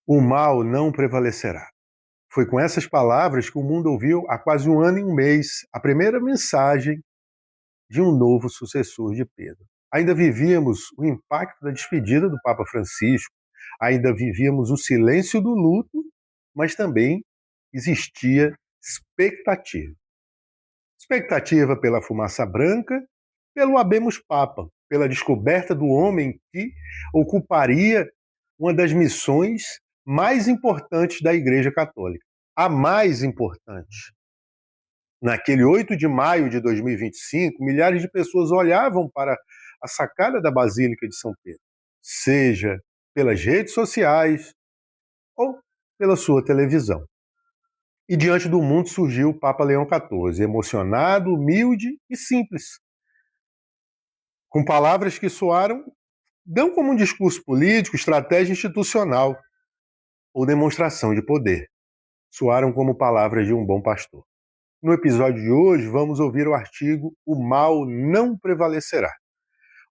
O mal não prevalecerá. Foi com essas palavras que o mundo ouviu há quase um ano e um mês a primeira mensagem de um novo sucessor de Pedro. Ainda vivíamos o impacto da despedida do Papa Francisco, ainda vivíamos o silêncio do luto, mas também existia expectativa. Expectativa pela fumaça branca, pelo Habemus Papa, pela descoberta do homem que ocuparia uma das missões mais importantes da Igreja Católica. A mais importante. Naquele 8 de maio de 2025, milhares de pessoas olhavam para a sacada da Basílica de São Pedro, seja pelas redes sociais ou pela sua televisão. E diante do mundo surgiu o Papa Leão XIV, emocionado, humilde e simples, com palavras que soaram não como um discurso político, estratégia institucional ou demonstração de poder. Soaram como palavras de um bom pastor. No episódio de hoje, vamos ouvir o artigo O Mal Não Prevalecerá.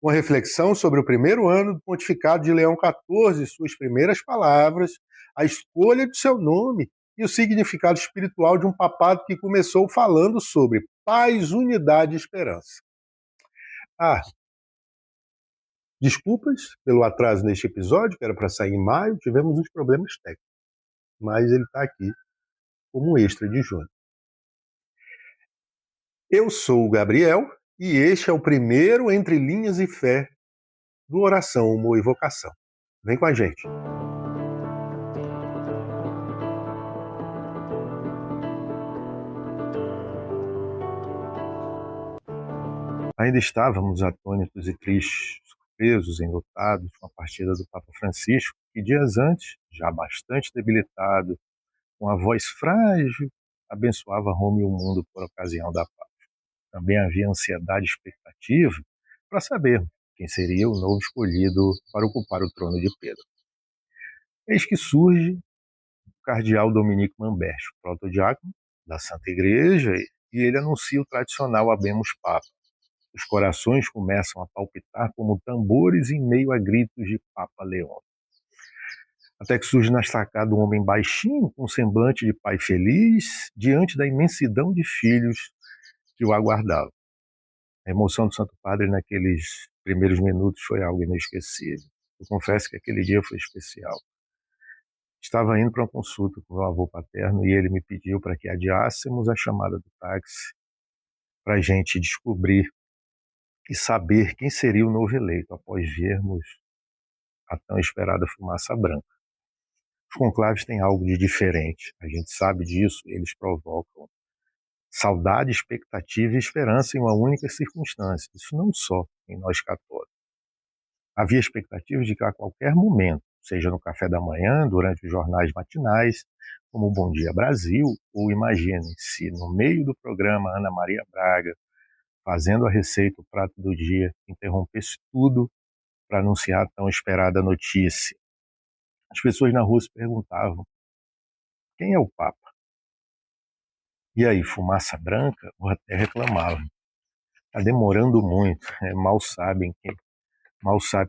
Uma reflexão sobre o primeiro ano do pontificado de Leão XIV, suas primeiras palavras, a escolha de seu nome e o significado espiritual de um papado que começou falando sobre paz, unidade e esperança. Desculpas pelo atraso neste episódio, que era para sair em maio, tivemos uns problemas técnicos, mas ele está aqui como extra de junho. Eu sou o Gabriel e este é o primeiro Entre Linhas e Fé do Oração, Humor e Vocação. Vem com a gente. Ainda estávamos atônitos e tristes, surpresos, enlutados com a partida do Papa Francisco, que dias antes, já bastante debilitado, com a voz frágil, abençoava Roma e o mundo por ocasião da paz. Também havia ansiedade e expectativa para saber quem seria o novo escolhido para ocupar o trono de Pedro. Eis que surge o cardeal Dominique Mambert, protodiácono da Santa Igreja, e ele anuncia o tradicional Habemus Papa. Os corações começam a palpitar como tambores em meio a gritos de Papa Leão. Até que surge na sacada um homem baixinho, com um semblante de pai feliz, diante da imensidão de filhos que o aguardavam. A emoção do Santo Padre naqueles primeiros minutos foi algo inesquecível. Eu confesso que aquele dia foi especial. Estava indo para uma consulta com meu avô paterno e ele me pediu para que adiássemos a chamada do táxi para a gente descobrir e saber quem seria o novo eleito após vermos a tão esperada fumaça branca. Os conclaves têm algo de diferente, a gente sabe disso, eles provocam saudade, expectativa e esperança em uma única circunstância, isso não só em nós católicos. Havia expectativa de que a qualquer momento, seja no café da manhã, durante os jornais matinais, como o Bom Dia Brasil, ou imaginem-se, no meio do programa Ana Maria Braga, fazendo a receita, o prato do dia, interrompesse tudo para anunciar a tão esperada notícia. As pessoas na rua se perguntavam, quem é o Papa? E aí, fumaça branca? Ou até reclamavam. Está demorando muito, mal sabe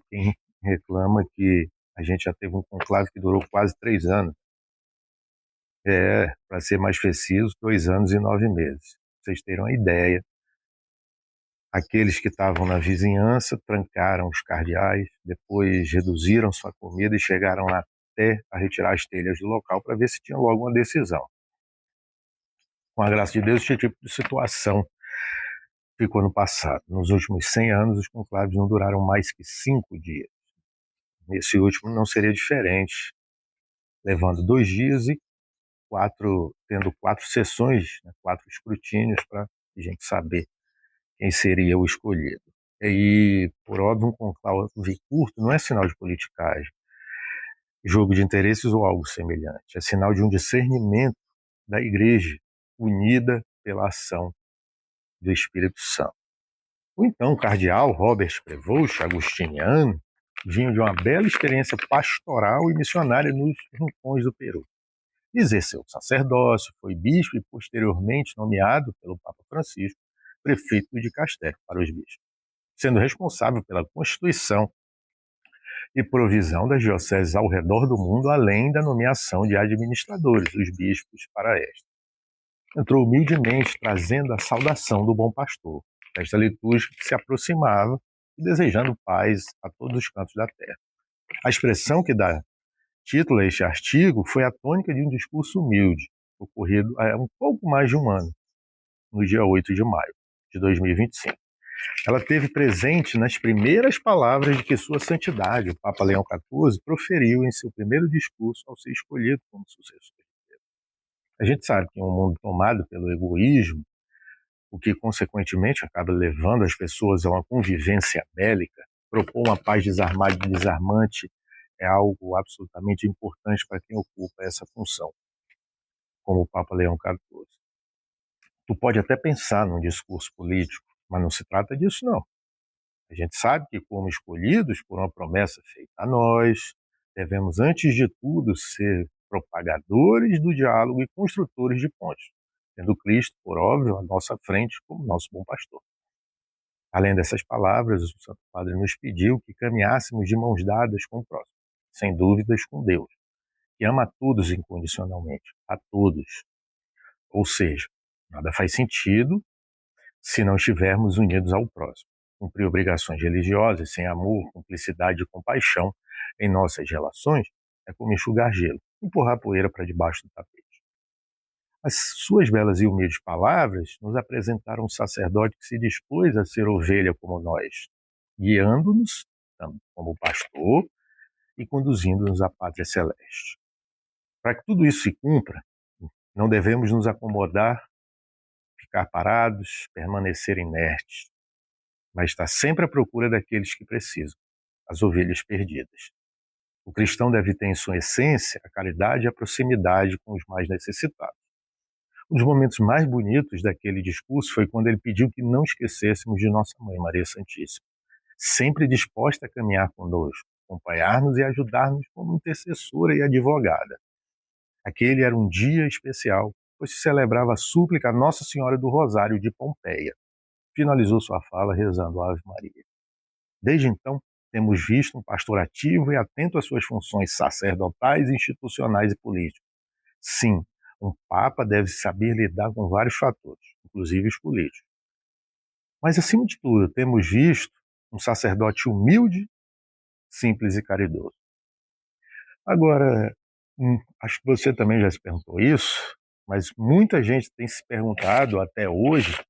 quem reclama que a gente já teve um conclave que durou quase 3 anos. Para ser mais preciso, 2 anos e 9 meses. Vocês terem uma ideia, aqueles que estavam na vizinhança trancaram os cardeais, depois reduziram sua comida e chegaram até a retirar as telhas do local para ver se tinha logo uma decisão. Com a graça de Deus, esse tipo de situação ficou no passado. Nos últimos 100 anos, os conclaves não duraram mais que 5 dias. Nesse último não seria diferente, levando 2 dias e tendo 4 sessões, 4 escrutínios para a gente saber quem seria o escolhido. E, por óbvio, um conclave curto não é sinal de politicagem, jogo de interesses ou algo semelhante. É sinal de um discernimento da Igreja, unida pela ação do Espírito Santo. O então cardeal Robert Prevost, agostiniano, vinha de uma bela experiência pastoral e missionária nos rincões do Peru. Exerceu o sacerdócio, foi bispo e posteriormente nomeado pelo Papa Francisco prefeito de Castério para os bispos, sendo responsável pela constituição e provisão das dioceses ao redor do mundo, além da nomeação de administradores, os bispos para esta. Entrou humildemente trazendo a saudação do bom pastor, festa litúrgica que se aproximava e desejando paz a todos os cantos da terra. A expressão que dá título a este artigo foi a tônica de um discurso humilde, ocorrido há um pouco mais de um ano, no dia 8 de maio de 2025. Ela teve presente nas primeiras palavras de que Sua Santidade, o Papa Leão XIV, proferiu em seu primeiro discurso ao ser escolhido como sucessor. A gente sabe que em um mundo tomado pelo egoísmo, o que consequentemente acaba levando as pessoas a uma convivência bélica, propor uma paz desarmada e desarmante é algo absolutamente importante para quem ocupa essa função, como o Papa Leão XIV. Tu pode até pensar num discurso político, mas não se trata disso, não. A gente sabe que, como escolhidos por uma promessa feita a nós, devemos, antes de tudo, ser propagadores do diálogo e construtores de pontes, tendo Cristo, por óbvio, à nossa frente como nosso bom pastor. Além dessas palavras, o Santo Padre nos pediu que caminhássemos de mãos dadas com o próximo, sem dúvidas com Deus, que ama a todos incondicionalmente, a todos. Ou seja, nada faz sentido se não estivermos unidos ao próximo. Cumprir obrigações religiosas sem amor, cumplicidade e compaixão em nossas relações é como enxugar gelo, empurrar poeira para debaixo do tapete. As suas belas e humildes palavras nos apresentaram um sacerdote que se dispôs a ser ovelha como nós, guiando-nos como pastor e conduzindo-nos à pátria celeste. Para que tudo isso se cumpra, não devemos nos acomodar, ficar parados, permanecer inertes, mas estar sempre à procura daqueles que precisam, as ovelhas perdidas. O cristão deve ter em sua essência a caridade e a proximidade com os mais necessitados. Um dos momentos mais bonitos daquele discurso foi quando ele pediu que não esquecêssemos de Nossa Mãe, Maria Santíssima, sempre disposta a caminhar conosco, acompanhar-nos e ajudar-nos como intercessora e advogada. Aquele era um dia especial, pois se celebrava a súplica a Nossa Senhora do Rosário de Pompeia. Finalizou sua fala rezando a Ave Maria. Desde então, temos visto um pastor ativo e atento às suas funções sacerdotais, institucionais e políticas. Sim, um papa deve saber lidar com vários fatores, inclusive os políticos. Mas, acima de tudo, temos visto um sacerdote humilde, simples e caridoso. Agora, acho que você também já se perguntou isso, mas muita gente tem se perguntado até hoje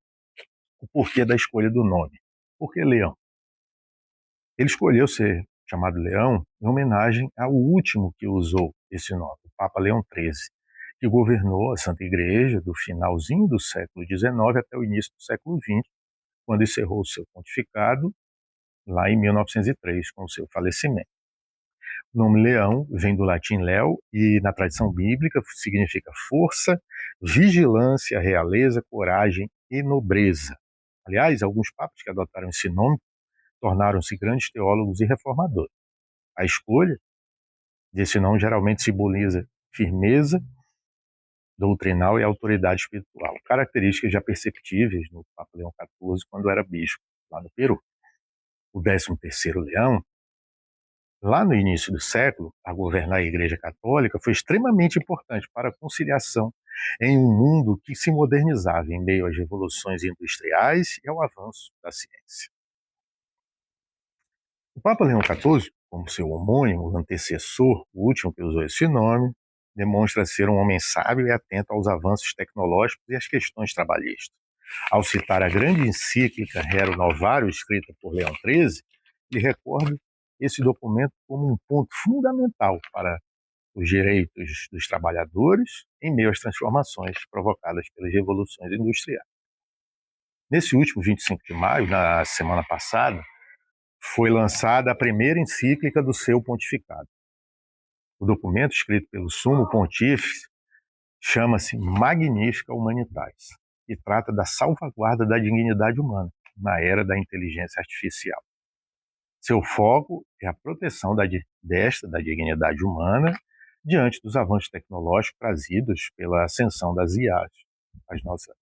o porquê da escolha do nome. Por que Leão? Ele escolheu ser chamado Leão em homenagem ao último que usou esse nome, o Papa Leão XIII, que governou a Santa Igreja do finalzinho do século XIX até o início do século XX, quando encerrou o seu pontificado lá em 1903, com o seu falecimento. O nome Leão vem do latim leo e, na tradição bíblica, significa força, vigilância, realeza, coragem e nobreza. Aliás, alguns papas que adotaram esse nome tornaram-se grandes teólogos e reformadores. A escolha desse nome geralmente simboliza firmeza doutrinal e autoridade espiritual, características já perceptíveis no Papa Leão XIV quando era bispo, lá no Peru. O 13º Leão, lá no início do século, a governar a Igreja Católica, foi extremamente importante para a conciliação em um mundo que se modernizava em meio às revoluções industriais e ao avanço da ciência. O Papa Leão XIV, como seu homônimo, o antecessor, o último que usou esse nome, demonstra ser um homem sábio e atento aos avanços tecnológicos e às questões trabalhistas. Ao citar a grande encíclica Rerum Novarum, escrita por Leão XIII, ele recorda esse documento como um ponto fundamental para os direitos dos trabalhadores em meio às transformações provocadas pelas revoluções industriais. Nesse último 25 de maio, na semana passada, foi lançada a primeira encíclica do seu pontificado. O documento, escrito pelo Sumo Pontífice, chama-se Magnificat Humanitas e trata da salvaguarda da dignidade humana na era da inteligência artificial. Seu foco é a proteção da dignidade humana diante dos avanços tecnológicos trazidos pela ascensão das IAs,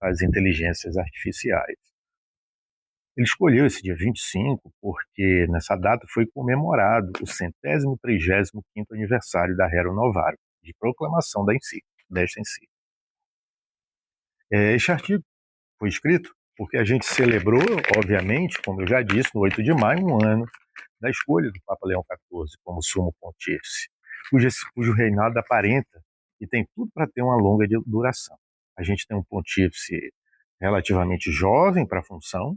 as inteligências artificiais. Ele escolheu esse dia 25 porque nessa data foi comemorado o 135º aniversário da Rerum Novarum, de proclamação desta encíclica. Este artigo foi escrito porque a gente celebrou, obviamente, como eu já disse, no 8 de maio, um ano da escolha do Papa Leão XIV como sumo pontífice, cujo reinado aparenta e tem tudo para ter uma longa duração. A gente tem um pontífice relativamente jovem para a função,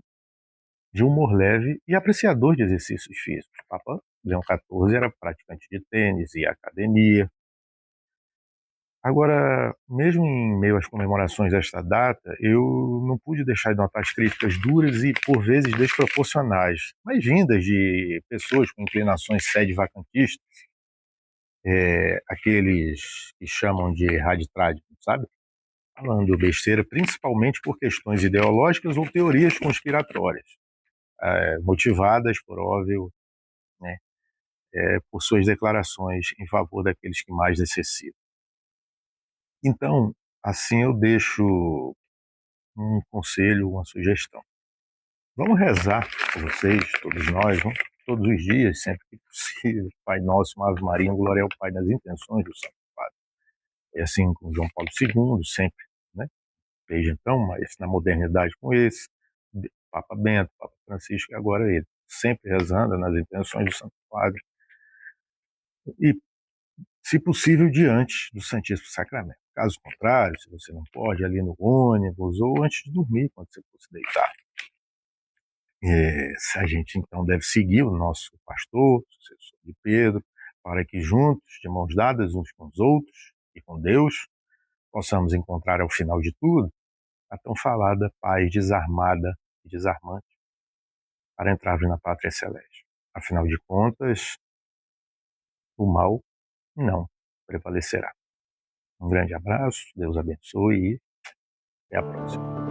de humor leve e apreciador de exercícios físicos. O Papa Leão XIV era praticante de tênis e academia. Agora, mesmo em meio às comemorações desta data, eu não pude deixar de notar as críticas duras e, por vezes, desproporcionais, mas vindas de pessoas com inclinações sede-vacantistas, aqueles que chamam de raditrádico, sabe? Falando besteira, principalmente por questões ideológicas ou teorias conspiratórias, motivadas, por óbvio, né, por suas declarações em favor daqueles que mais necessitam. Então, assim eu deixo um conselho, uma sugestão. Vamos rezar por vocês, todos nós, todos os dias, sempre que possível. Pai Nosso, uma Ave Maria, glória ao Pai nas intenções do Santo Padre. É assim com João Paulo II, sempre, né? Desde então, mas na modernidade com esse, Papa Bento, Papa Francisco e agora ele. Sempre rezando nas intenções do Santo Padre. E, se possível, diante do Santíssimo Sacramento. Caso contrário, se você não pode, ali no ônibus ou antes de dormir, quando você for se deitar. A gente então deve seguir o nosso pastor, o sucessor de Pedro, para que juntos, de mãos dadas uns com os outros e com Deus, possamos encontrar ao final de tudo a tão falada paz desarmada e desarmante para entrarmos na pátria celeste. Afinal de contas, o mal não prevalecerá. Um grande abraço, Deus abençoe e até a próxima.